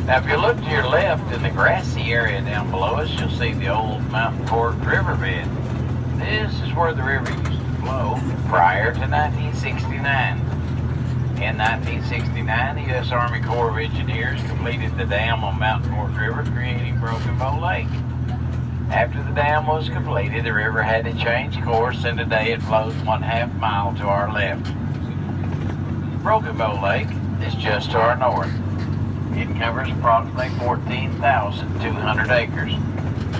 Now, if you look to your left in the grassy area down below us, you'll see the old Mountain Fork riverbed. This is where the river used to flow prior to 1969. In 1969, the U.S. Army Corps of Engineers completed the dam on Mountain Fork River, creating Broken Bow Lake. After the dam was completed, the river had to change course, and today it flows 1/2 mile to our left. Broken Bow Lake is just to our north. It covers approximately 14,200 acres.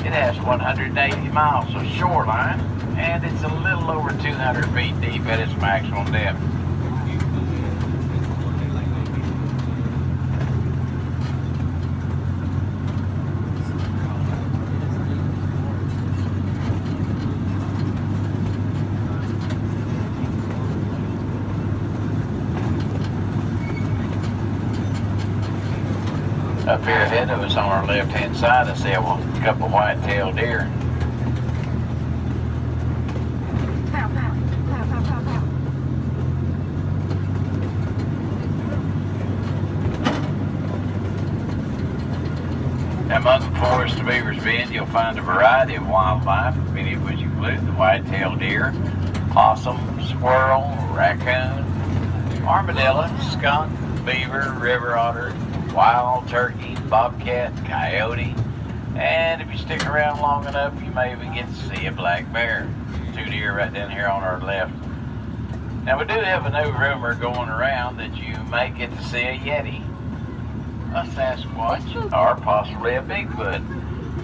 It has 180 miles of shoreline, and it's a little over 200 feet deep at its maximum depth. Up here ahead of us on our left-hand side, I see a couple white-tailed deer. Pow, pow, pow, pow, pow, pow. Now, among the forest of Beavers Bend, you'll find a variety of wildlife, many of which include the white-tailed deer, possum, squirrel, raccoon, armadillo, skunk, beaver, river otter, wild turkey, bobcat, coyote, and if you stick around long enough, you may even get to see a black bear. 2 deer right down here on our left. Now, we do have a new rumor going around that you may get to see a Yeti, a Sasquatch, or possibly a Bigfoot.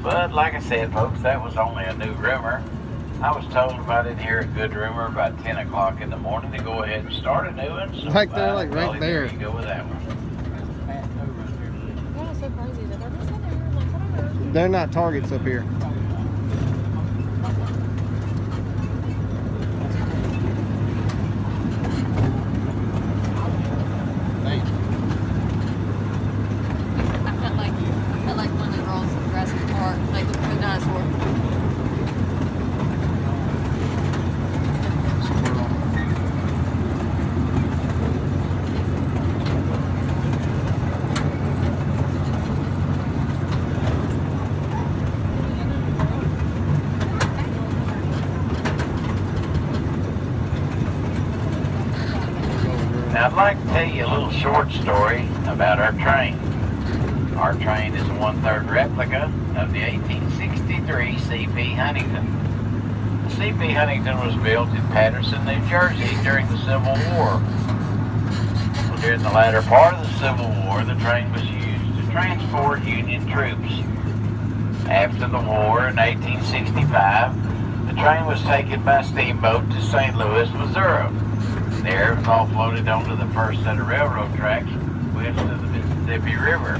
But like I said, folks, that was only a new rumor. I was told if I didn't hear a good rumor about 10 o'clock in the morning to go ahead and start a new one. So Right there, like right there. You go with that one. So crazy that they're just in there. Like, whatever. They're not targets up here. I felt like one of the girls in Jurassic Park, like the dinosaur. Now, I'd like to tell you a little short story about our train. Our train is a 1/3 replica of the 1863 C.P. Huntington. The C.P. Huntington was built in Patterson, New Jersey during the Civil War. Well, during the latter part of the Civil War, the train was used to transport Union troops. After the war in 1865, the train was taken by steamboat to St. Louis, Missouri. There, it was offloaded onto the first set of railroad tracks west of the Mississippi River.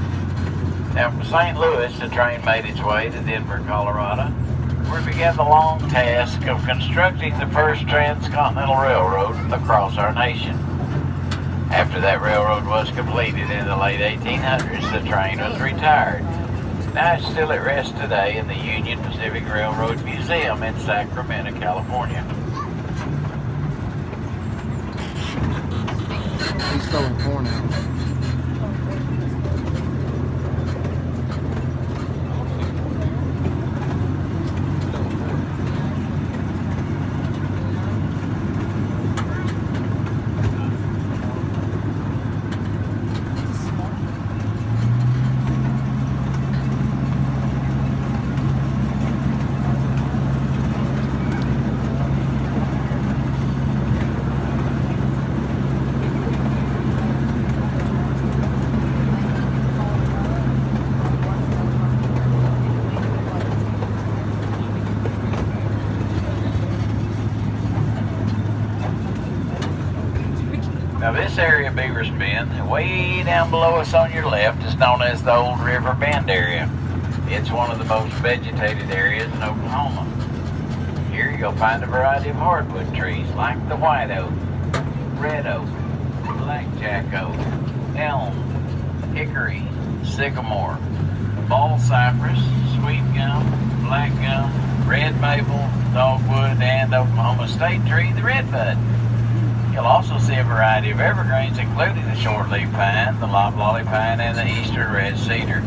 Now, from St. Louis, the train made its way to Denver, Colorado, where it began the long task of constructing the first transcontinental railroad across our nation. After that railroad was completed in the late 1800s, the train was retired. Now it's still at rest today in the Union Pacific Railroad Museum in Sacramento, California. He's throwing corn out. Now, this area of Beavers Bend, way down below us on your left, is known as the Old River Bend area. It's one of the most vegetated areas in Oklahoma. Here you'll find a variety of hardwood trees like the white oak, red oak, blackjack oak, elm, hickory, sycamore, ball cypress, sweet gum, black gum, red maple, dogwood, and Oklahoma state tree, the redbud. You'll also see a variety of evergreens, including the short-leaf pine, the loblolly pine, and the eastern red cedar.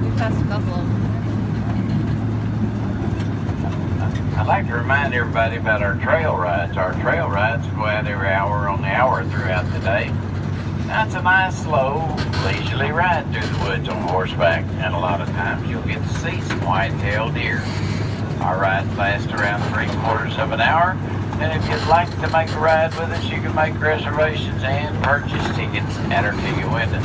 We passed a couple of them. I'd like to remind everybody about our trail rides. Our trail rides go out every hour on the hour throughout the day. Now, it's a nice, slow, leisurely ride through the woods on horseback, and a lot of times you'll get to see some white-tailed deer. Our rides last around 3/4 of an hour, and if you'd like to make a ride with us, you can make reservations and purchase tickets at our ticket window.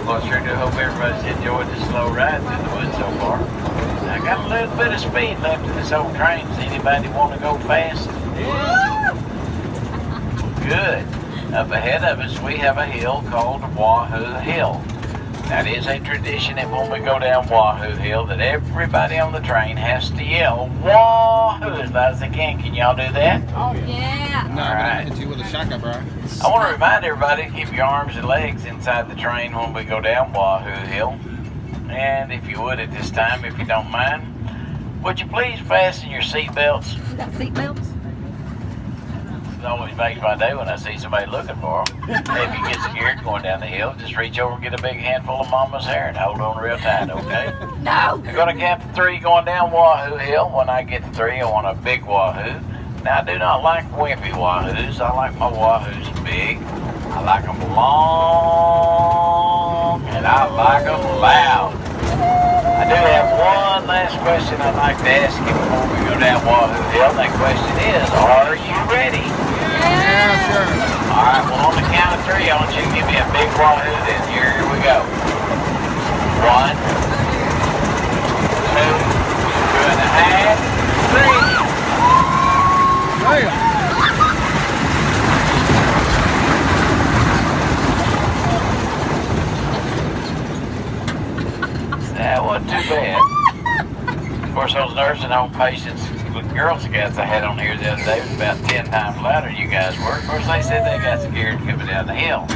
Well, I sure do hope everybody's enjoyed this slow ride through the woods so far. I got a little bit of speed left in this old train. Does anybody want to go fast? Good. Up ahead of us, we have a hill called Wahoo Hill. That is a tradition that when we go down Wahoo Hill, that everybody on the train has to yell Wahoo as loud as they can. Can y'all do that? Oh, yeah. Yeah. No, All but right. I hit you with a shotgun, bro. I want to remind everybody to keep your arms and legs inside the train when we go down Wahoo Hill. And if you would at this time, if you don't mind, would you please fasten your seat belts? You got seat belts? It always makes my day when I see somebody looking for them. If you get scared going down the hill, just reach over and get a big handful of mama's hair and hold on real tight, okay? No. You're going to count to 3 going down Wahoo Hill. When I get to 3, I want a big Wahoo. Now, I do not like wimpy Wahoos. I like my Wahoos big. I like them long, and I like them loud. I do have one last question I'd like to ask you before we go down Wahoo Hill. That question is, are you ready? Yeah, sure. All right, well, on the count of 3, I want you to give me a big Wahoo, then here we go. 1, 2, 2.5, 3. Damn. That wasn't too bad. Of course, those nursing home patients with Girl Scouts I had on here the other day was about 10 times louder than you guys were. Of course, they said they got scared coming down the hill.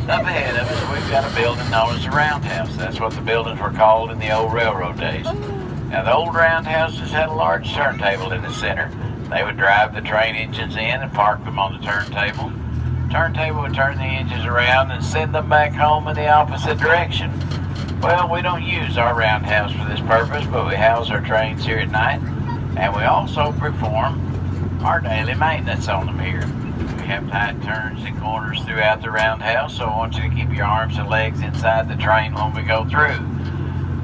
Up ahead of us, we've got a building known as the Roundhouse. That's what the buildings were called in the old railroad days. Now, the old roundhouses had a large turntable in the center. They would drive the train engines in and park them on the turntable. Turntable would turn the engines around and send them back home in the opposite direction. Well, we don't use our roundhouse for this purpose, but we house our trains here at night, and we also perform our daily maintenance on them here. We have tight turns and corners throughout the roundhouse, so I want you to keep your arms and legs inside the train when we go through.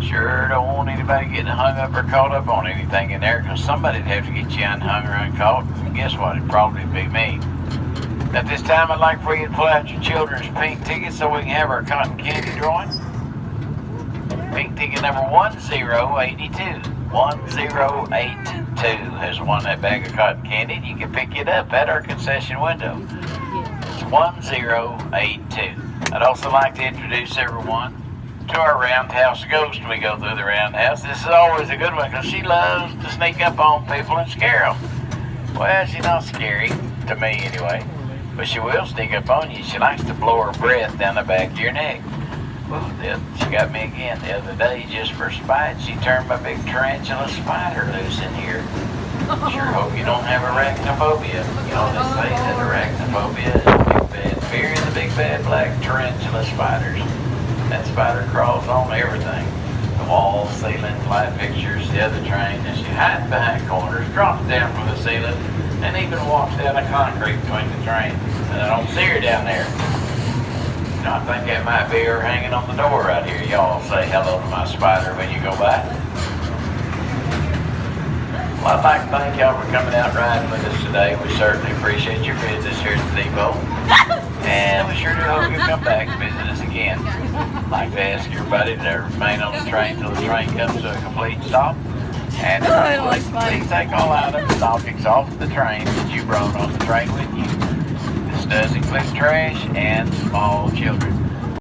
Sure don't want anybody getting hung up or caught up on anything in there, because somebody'd have to get you unhung or uncaught. And guess what? It'd probably be me. At this time, I'd like for you to pull out your children's pink tickets so we can have our cotton candy drawing. Pink ticket number 1082. 1082 has won that bag of cotton candy. You can pick it up at our concession window. It's 1082. I'd also like to introduce everyone to our roundhouse ghost. We go through the roundhouse. This is always a good one because she loves to sneak up on people and scare them. Well, she's not scary, to me anyway, but she will sneak up on you. She likes to blow her breath down the back of your neck. She got me again the other day just for spite. She turned my big tarantula spider loose in here. Sure hope you don't have arachnophobia. You know, they say that arachnophobia is the big bad fear of the big bad black tarantula spiders. That spider crawls on everything. The walls, ceiling, light fixtures, the other train, and she hides behind corners, drops down from the ceiling, and even walks down the concrete between the trains. And I don't see her down there. You know, I think that might be her hanging on the door right here. Y'all say hello to my spider when you go by. Well, I'd like to thank y'all for coming out riding with us today. We certainly appreciate your visits here at the depot. And we sure do hope you'll come back and visit us again. I'd like to ask everybody to remain on the train until the train comes to a complete stop. And please take all items and objects off the train that you brought on the train with you. This does include trash and small children.